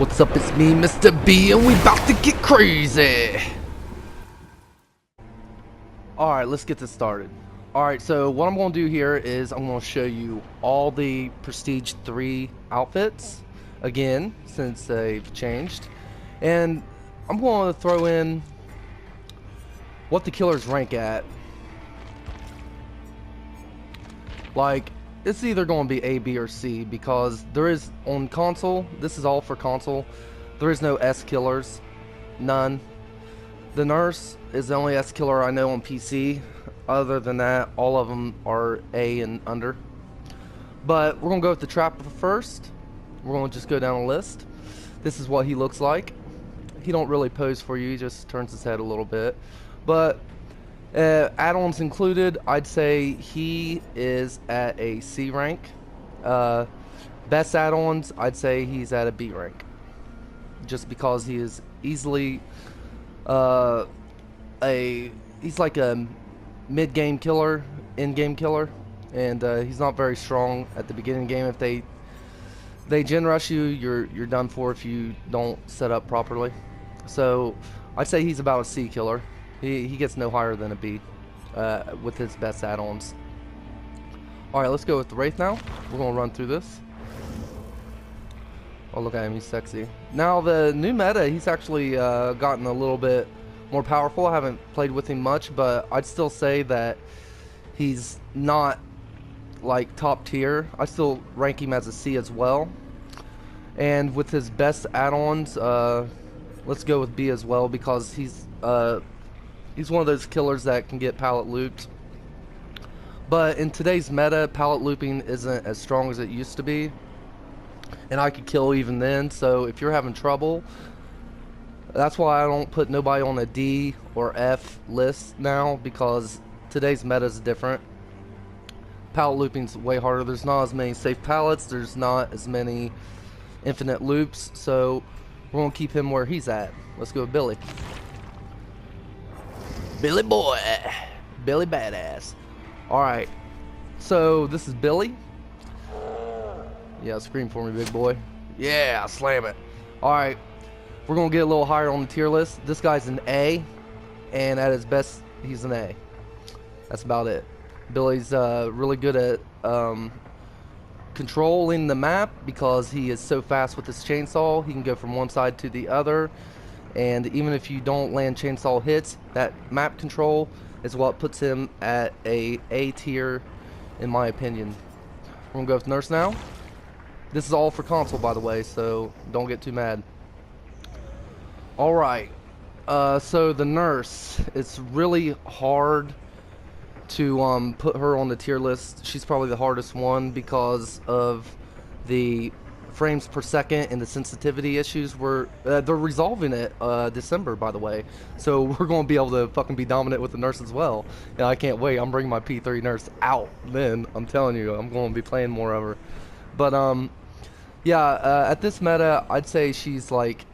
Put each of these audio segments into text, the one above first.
What's up, it's me, Mr. B, and we about to get crazy! Alright, let's get this started. Alright, so what I'm going to do here is I'm going to show you all the Prestige 3 outfits, again, since they've changed. And I'm going to throw in what the killers rank at. Like, it's either going to be A, B, or C, because there is, on console, this is all for console, there is no S killers. None. The nurse is the only S killer I know on PC. Other than that, all of them are A and under. But we're going to go with the trapper first. We're going to just go down a list. This is what he looks like. He don't really pose for you, he just turns his head a little bit. But add-ons included, I'd say he is at a C rank. Best add-ons, I'd say he's at a B rank. Just because he is easily he's like a mid-game killer, in-game killer, and he's not very strong at the beginning of the game. If they gen rush you, you're done for if you don't set up properly. So I'd say he's about a C killer. He gets no higher than a B with his best add-ons. Alright, let's go with the Wraith now. We're going to run through this. Oh, look at him, he's sexy. Now, the new meta, he's actually gotten a little bit more powerful. I haven't played with him much, but I'd still say that he's not, like, top tier. I still rank him as a C as well. And with his best add-ons, let's go with B as well, because he's one of those killers that can get pallet looped. But in today's meta, pallet looping isn't as strong as it used to be. And I could kill even then, so if you're having trouble, that's why I don't put nobody on a D or F list now, because today's meta is different. Pallet looping's way harder. There's not as many safe pallets, there's not as many infinite loops, so we're going to keep him where he's at. Let's go with Billy. Billy boy. Billy badass. Alright, so this is Billy. Yeah, scream for me, big boy. Yeah, slam it. Alright, we're going to get a little higher on the tier list. This guy's an A, and at his best, he's an A. That's about it. Billy's really good at controlling the map, because he is so fast with his chainsaw. He can go from one side to the other, and even if you don't land chainsaw hits, that map control is what puts him at a A tier, in my opinion. We're going to go with Nurse now. This is all for console, by the way, so don't get too mad. Alright, so the Nurse, it's really hard to put her on the tier list. She's probably the hardest one because of the frames per second and the sensitivity issues. They're resolving it December, by the way, so we're going to be able to fucking be dominant with the Nurse as well. Yeah, I can't wait. I'm bringing my P3 Nurse out then. I'm telling you, I'm going to be playing more of her. But yeah, at this meta, I'd say she's like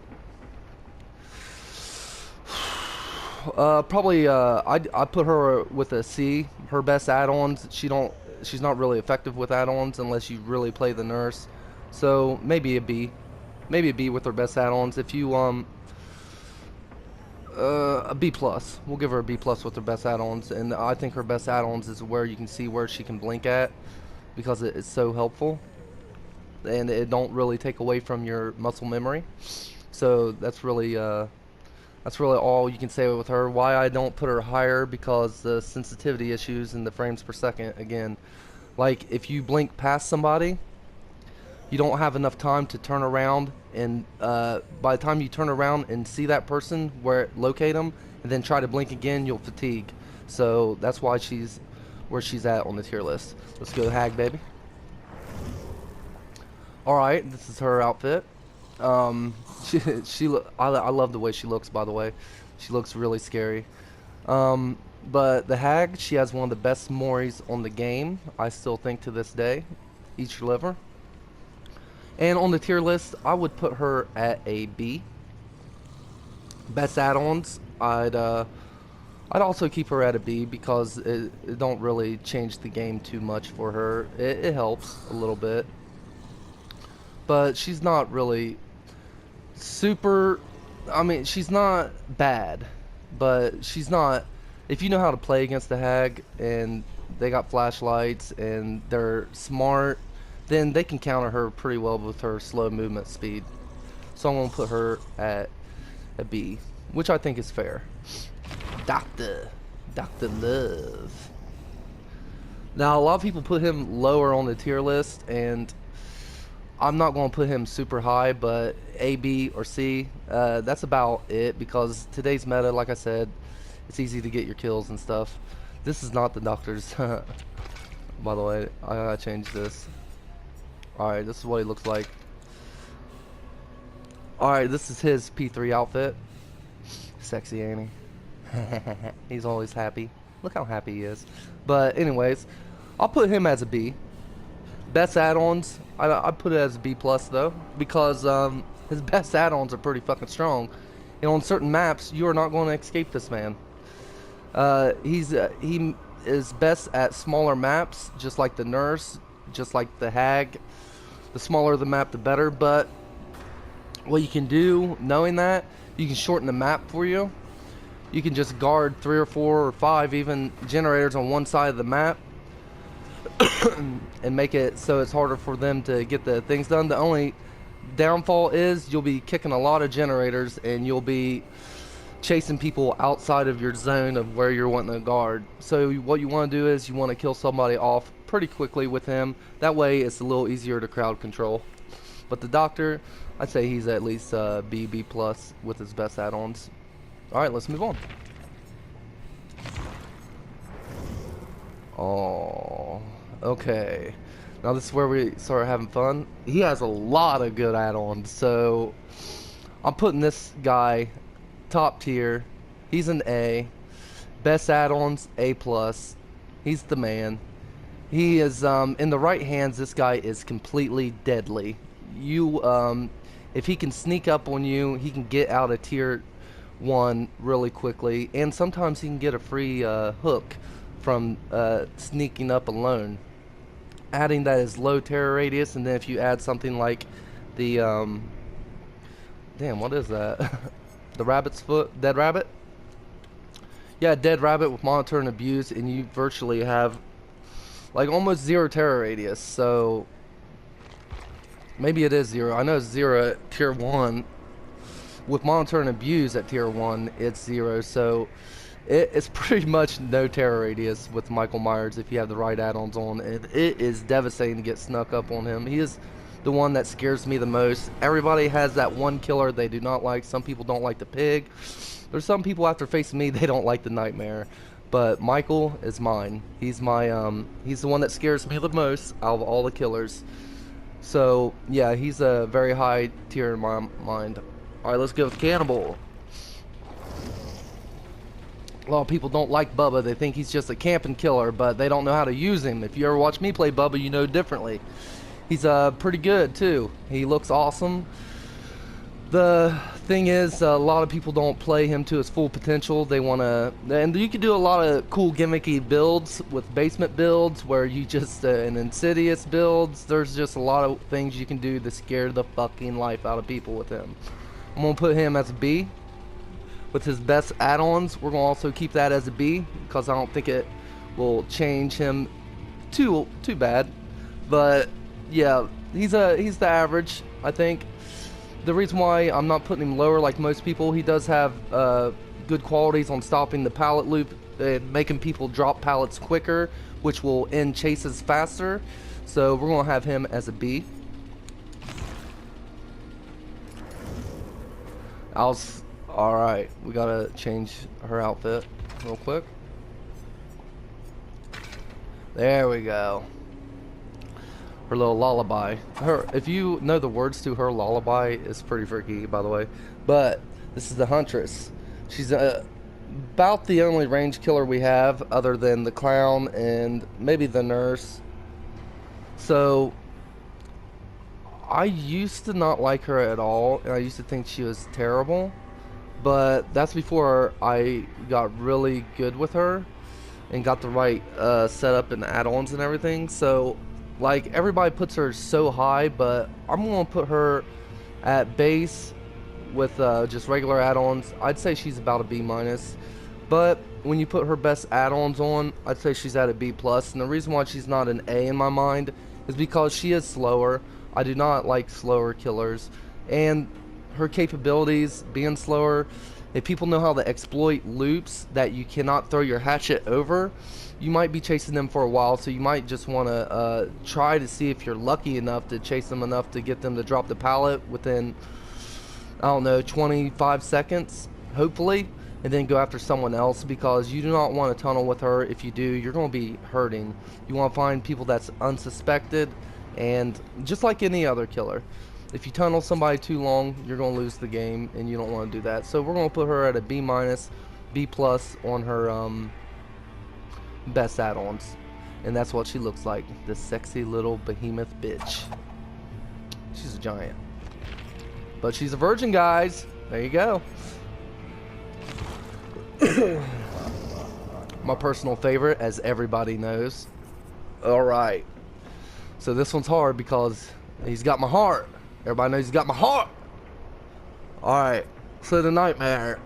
probably I'd put her with a C. Her best add-ons, she's not really effective with add-ons unless you really play the Nurse. So maybe a B. Maybe a B with her best add-ons. If you a B plus. We'll give her a B plus with her best add-ons, and I think her best add-ons is where you can see where she can blink at, because it's so helpful, and it don't really take away from your muscle memory. So that's really all you can say with her. Why I don't put her higher, because the sensitivity issues and the frames per second again. Like, if you blink past somebody, you don't have enough time to turn around, and by the time you turn around and see that person, locate them, and then try to blink again, you'll fatigue. So that's why she's where she's at on the tier list. Let's go Hag, baby. Alright, this is her outfit. I love the way she looks, by the way. She looks really scary. But the Hag, she has one of the best moris on the game, I still think, to this day. Eat your liver. And on the tier list, I would put her at a B. Best add-ons, I'd also keep her at a B, because it don't really change the game too much for her. It helps a little bit, but she's not really super. I mean, she's not bad, but she's not. If you know how to play against the hag and they got flashlights and they're smart, then they can counter her pretty well with her slow movement speed. So I'm gonna put her at a B, which I think is fair. Doctor Love. Now a lot of people put him lower on the tier list, and I'm not going to put him super high, but A, B, or C, that's about it, because today's meta, like I said, it's easy to get your kills and stuff. This is not the doctor's. By the way, I gotta change this. Alright, this is what he looks like. Alright, this is his P3 outfit. Sexy, ain't he? He's always happy. Look how happy he is. But anyways, I'll put him as a B. Best add-ons, I put it as a B plus though, because his best add-ons are pretty fucking strong, and on certain maps you are not going to escape this man. He is best at smaller maps, just like the nurse, just like the hag. The smaller the map, the better. But what you can do, knowing that, you can shorten the map for you. You can just guard 3 or 4 or 5 even generators on one side of the map and make it so it's harder for them to get the things done. The only downfall is you'll be kicking a lot of generators and you'll be chasing people outside of your zone of where you're wanting to guard. So what you want to do is you want to kill somebody off pretty quickly with him. That way it's a little easier to crowd control. But the doctor, I'd say he's at least B plus with his best add-ons. Alright, let's move on. Oh, okay. Now this is where we start having fun. He has a lot of good add-ons, so I'm putting this guy top tier. He's an A. Best add-ons, A plus. He's the man. He is in the right hands. This guy is completely deadly. If he can sneak up on you, he can get out of tier 1 really quickly, and sometimes he can get a free hook from sneaking up alone. Adding that is low terror radius, and then if you add something like the damn, what is that? The rabbit's foot, dead rabbit. Yeah, dead rabbit with monitor and abuse, and you virtually have like almost 0 terror radius. So maybe it is 0. I know it's 0 at tier 1. With monitor and abuse at tier 1, it's 0. So it's pretty much no terror radius with Michael Myers if you have the right add-ons on, and it is devastating to get snuck up on him. He is the one that scares me the most. Everybody has that one killer they do not like. Some people don't like the pig. There's some people after facing me, they don't like the nightmare. But Michael is mine. He's my he's the one that scares me the most out of all the killers. So yeah, he's a very high tier in my mind. Alright, let's go with Cannibal. A lot of people don't like Bubba. They think he's just a camping killer, but they don't know how to use him. If you ever watch me play Bubba, you know differently. He's pretty good too. He looks awesome. The thing is, a lot of people don't play him to his full potential. They want to, and you can do a lot of cool gimmicky builds with basement builds where you just and insidious builds. There's just a lot of things you can do to scare the fucking life out of people with him. I'm gonna put him as a B. With his best add-ons, we're gonna also keep that as a B because I don't think it will change him too bad. But yeah, he's the average, I think. The reason why I'm not putting him lower like most people, he does have good qualities on stopping the pallet loop and making people drop pallets quicker, which will end chases faster. So we're gonna have him as a B. Alright, we gotta change her outfit real quick. There we go. Her little lullaby. If you know the words to her lullaby, it's pretty freaky, by the way. But this is the Huntress. She's about the only range killer we have, other than the clown and maybe the nurse. So I used to not like her at all, and I used to think she was terrible. But that's before I got really good with her and got the right setup and add-ons and everything. So like everybody puts her so high, but I'm gonna put her at base with just regular add-ons, I'd say she's about a B minus. But when you put her best add-ons on, I'd say she's at a B plus. And the reason why she's not an A in my mind is because she is slower. I do not like slower killers, and her capabilities being slower. If people know how to exploit loops that you cannot throw your hatchet over, you might be chasing them for a while, so you might just want to try to see if you're lucky enough to chase them enough to get them to drop the pallet within, I don't know, 25 seconds, hopefully, and then go after someone else, because you do not want to tunnel with her. If you do, you're going to be hurting. You want to find people that's unsuspected, and just like any other killer, if you tunnel somebody too long, you're going to lose the game, and you don't want to do that. So we're going to put her at a B minus, B plus on her best add-ons, and that's what she looks like, this sexy little behemoth bitch. She's a giant, but she's a virgin, guys. There you go. My personal favorite, as everybody knows. Alright, so this one's hard because he's got my heart. Everybody knows he's got my heart. Alright, so the nightmare.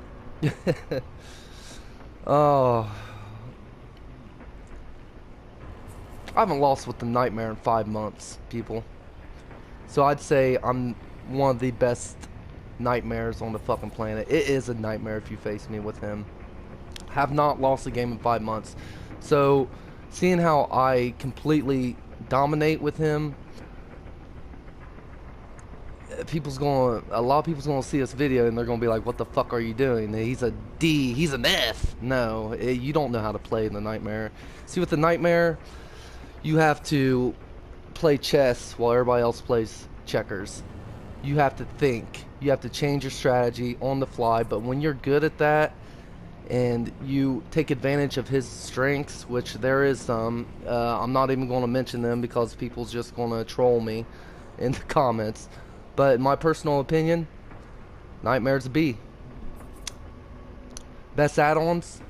Oh, I haven't lost with the nightmare in 5 months, people. So I'd say I'm one of the best nightmares on the fucking planet. It is a nightmare if you face me with him. Have not lost a game in 5 months. So seeing how I completely dominate with him, a lot of people's gonna see this video and they're gonna be like, what the fuck are you doing? He's a D, he's an F. No, you don't know how to play in the nightmare. See, with the nightmare, you have to play chess while everybody else plays checkers. You have to think, you have to change your strategy on the fly, but when you're good at that and you take advantage of his strengths, which there is some, I'm not even going to mention them because people's just going to troll me in the comments. But in my personal opinion, Nightmare's a B. Best add-ons,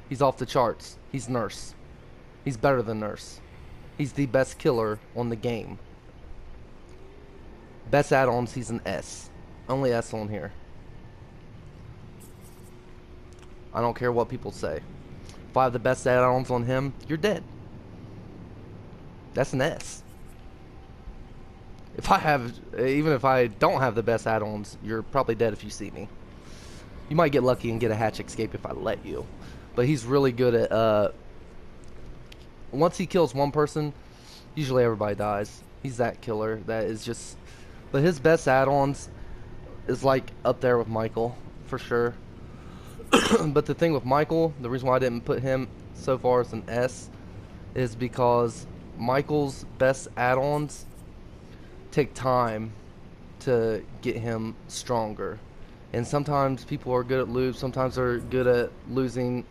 he's off the charts. He's Nurse. He's better than Nurse. He's the best killer on the game. Best add-ons, he's an S. Only S on here. I don't care what people say. If I have the best add-ons on him, you're dead. That's an S. Even if I don't have the best add-ons, you're probably dead if you see me. You might get lucky and get a hatch escape if I let you. But he's really good at, once he kills one person, usually everybody dies. He's that killer that is just, but his best add-ons is like up there with Michael, for sure. But the thing with Michael, the reason why I didn't put him so far as an S, is because Michael's best add-ons take time to get him stronger. And sometimes people are good at loops, sometimes they're good at losing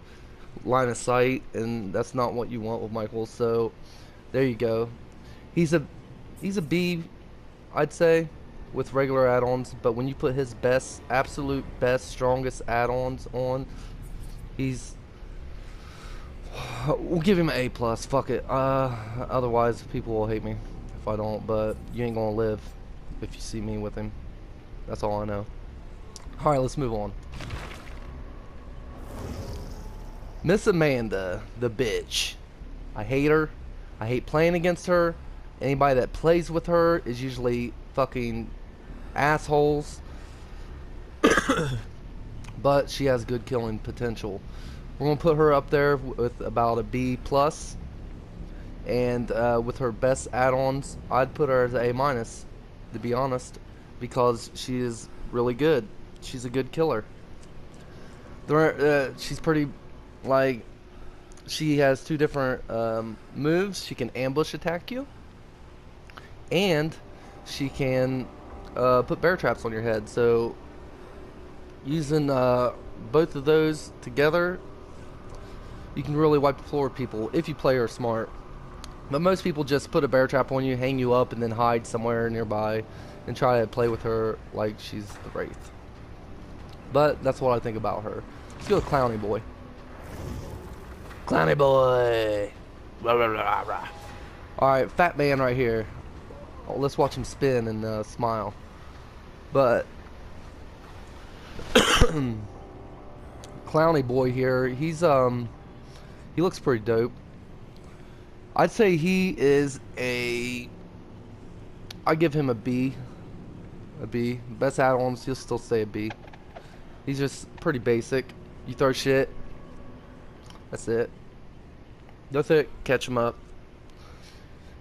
line of sight, and that's not what you want with Michael. So there you go. He's a B, I'd say, with regular add-ons, but when you put his best, absolute best, strongest add-ons on, we'll give him an A plus. Fuck it. Otherwise people will hate me if I don't, but you ain't gonna live if you see me with him. That's all I know. Alright, let's move on. Miss Amanda, the bitch. I hate her. I hate playing against her. Anybody that plays with her is usually fucking assholes. But she has good killing potential. We're gonna put her up there with about a B plus. And with her best add-ons, I'd put her as an A minus, to be honest, because she is really good. She's a good killer. She's pretty, like, she has two different moves. She can ambush attack you, and she can put bear traps on your head. So using both of those together, you can really wipe the floor with people if you play her smart. But most people just put a bear trap on you, hang you up, and then hide somewhere nearby and try to play with her like she's the Wraith. But that's what I think about her. Let's go with Clowny Boy. Clowny Boy! Alright, fat man right here. Oh, let's watch him spin and smile. But Clowny boy here, he looks pretty dope. I'd say he is I give him a B. A B. Best add-ons, you'll still say a B. He's just pretty basic. You throw shit. That's it. That's it. Catch him up.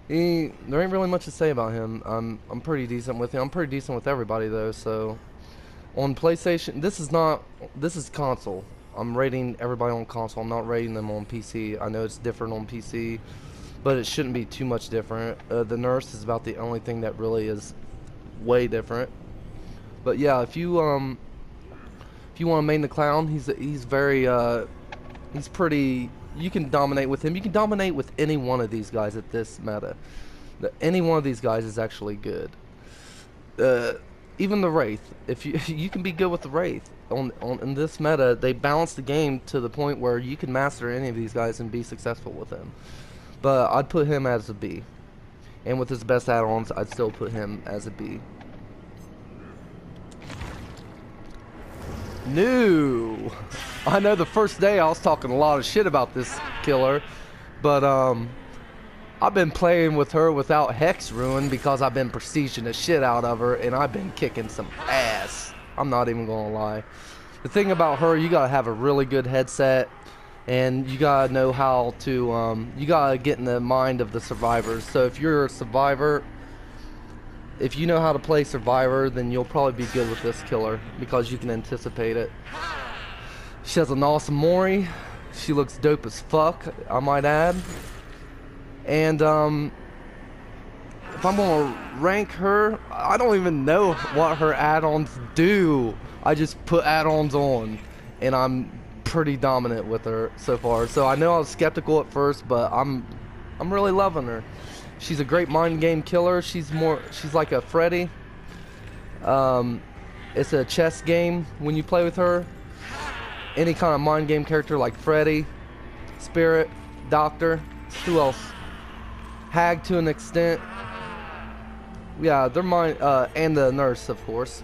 There ain't really much to say about him. I'm pretty decent with him. I'm pretty decent with everybody though. So on PlayStation, this is console. I'm rating everybody on console. I'm not rating them on PC. I know it's different on PC, but it shouldn't be too much different. The nurse is about the only thing that really is way different. But yeah, if you want to main the clown, he's very he's pretty. You can dominate with him. You can dominate with any one of these guys at this meta. Any one of these guys is actually good. Even the Wraith. If you can be good with the Wraith in this meta, they balance the game to the point where you can master any of these guys and be successful with them. But I'd put him as a B. And with his best add-ons, I'd still put him as a B. New. I know the first day I was talking a lot of shit about this killer, but I've been playing with her without Hex Ruin because I've been prestiging the shit out of her, and I've been kicking some ass. I'm not even gonna lie. The thing about her, you gotta have a really good headset, and you gotta know how to you gotta get in the mind of the survivors. So if you're a survivor, if you know how to play survivor, then you'll probably be good with this killer because you can anticipate it. She has an awesome Mori. She looks dope as fuck, I might add. And if I'm gonna rank her, I don't even know what her add-ons do. I just put add-ons on, and I'm pretty dominant with her so far. So I know I was skeptical at first, but I'm really loving her. She's a great mind game killer. She's like a Freddy. It's a chess game when you play with her. Any kind of mind game character like Freddy, Spirit, Doctor, who else? Hag to an extent. Yeah, they're mine, and the nurse, of course.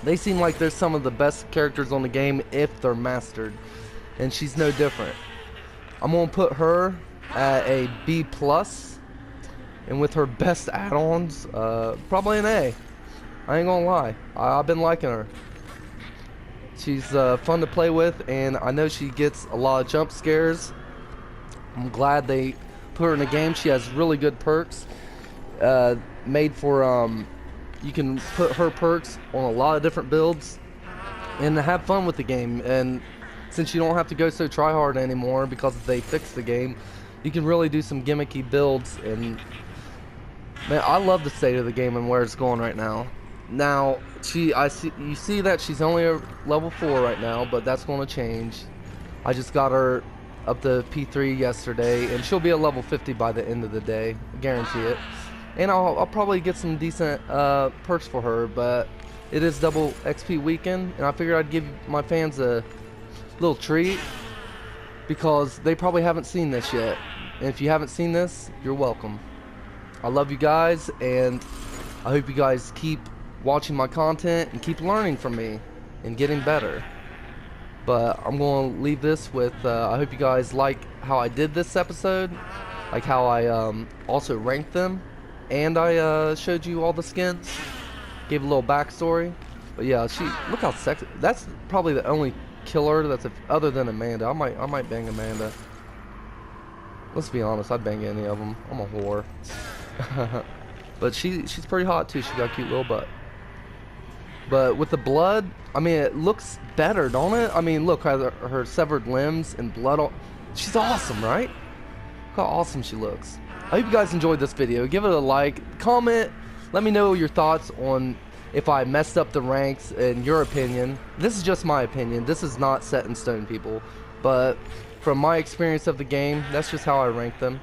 They seem like they're some of the best characters on the game if they're mastered, and she's no different. I'm gonna put her at a B+. And with her best add-ons, probably an A. I ain't gonna lie. I've been liking her. She's fun to play with, and I know she gets a lot of jump scares. I'm glad they put her in the game. She has really good perks. Made for, you can put her perks on a lot of different builds and have fun with the game. And since you don't have to go so try-hard anymore because they fixed the game, you can really do some gimmicky builds. And man, I love the state of the game and where it's going right now. Now, you see that she's only a level 4 right now, but that's going to change. I just got her up to P3 yesterday, and she'll be a level 50 by the end of the day. I guarantee it. And I'll probably get some decent perks for her, but it is double XP weekend, and I figured I'd give my fans a little treat because they probably haven't seen this yet. And if you haven't seen this, you're welcome. I love you guys, and I hope you guys keep watching my content and keep learning from me and getting better. But I'm going to leave this with, I hope you guys like how I did this episode, like how I also ranked them, and I showed you all the skins, gave a little backstory. But yeah, look how sexy. That's probably the only killer that's other than Amanda. I might bang Amanda. Let's be honest, I'd bang any of them. I'm a whore. But she's pretty hot too. She got a cute little butt. But with the blood, I mean, it looks better, don't it? I mean, look, her severed limbs and blood. She's awesome, right? Look how awesome she looks. I hope you guys enjoyed this video. Give it a like, comment, let me know your thoughts on if I messed up the ranks in your opinion. This is just my opinion. This is not set in stone, people. But from my experience of the game, that's just how I rank them.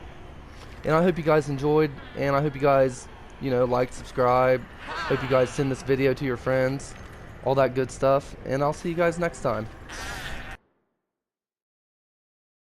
And I hope you guys enjoyed, and I hope you guys, like, subscribe. Hope you guys send this video to your friends, all that good stuff. And I'll see you guys next time.